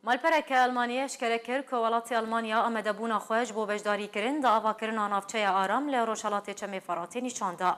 مالپەرێکە ئەلمانیە شکەرە کرد کە وڵاتی ئەلمانیا ئەمەدەبوونە خۆش بۆ بەشداریکردن دا ئاواکردنا ناوچەیە ئارام لە ڕۆژهەڵاتی چەمێ فەڕاتی نیشاندا.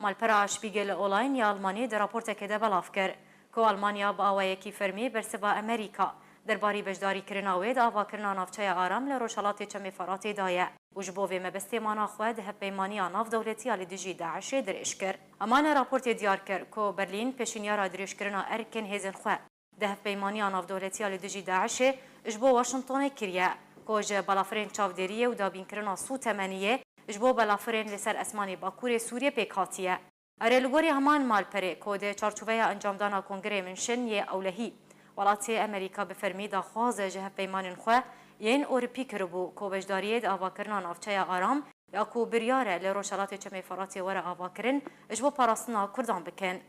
مالپەرە شپیگل ئۆنلاین یا ئەلمانی دە راپۆرتێکێدا بەڵاف کرد کە ئەلمانیا بە ئاوایەکی فەرمی بەرسبە ئەمریکا دەرباری بەشداریکردنا وێ دا ئاواکردنا ناوچەیە ئارام لە ڕۆژهەڵاتی چەمێ فەڕاتیدایە و ji bo vê mebestêmana xwe di hevpeymaniya navdewletiya li dijî Daişê dirêj kir. Emane raportê diyar kir ku Berlîn pêşînyara dirêjkirina erkên hêzên xwe di hevpeymaniya navdewletiya li dijî Daişê ji bo Washingtonê kiriye ku ji balafirên çavdêriyê û dabînkirina sû temeniyê ji bo balafirên li ser esmanê Bakurê Sûriyê pêk hatiye. Erê li gorî heman malperê ku di çarçoveya encamdana Kongrê Minşin yê ewlehî welatê Amerîka bi fermî daxwaze ji hevpeymanên xwe yên Ewropî kiribû ku beşdariyê di avakirina navçeya aram ya ku biryare li Rojhilatê Çemê Feratê were avakirin ji bo parastina Kurdan bikin.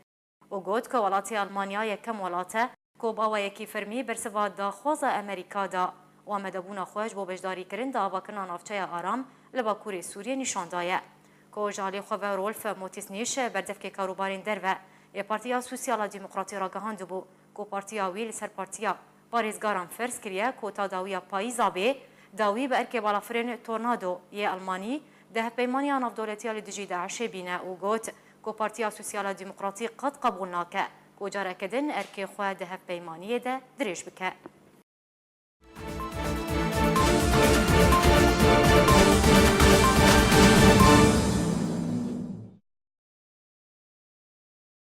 û got ku welatê Almanya yekem welat e ku bi awayekî fermî bersiva daxwaza Amerîka da û amedebûna xwe ji bo beşdarîkirin di avakirina navçeya aram li Bakurê Sûriyê nîşan daye. Ku ji alî xwe ve Rolf Motisnîş berdevkê karûbarên derve ê Partiya Sosyala Demokratî ragihandibû ku partiya wî li ser partiya Parêzgaran ferz kiriye ku ta dawiya payîza bê dawî bi erkê balafirên Tornado yê Almanî di hevpeymaniya navdewletiya li dijî Daişê bîne û got ku Partiya Sosyala Demokratî qet qebûl nake ku careke din erkê xwe di hevpeymaniyê de dirêj bike.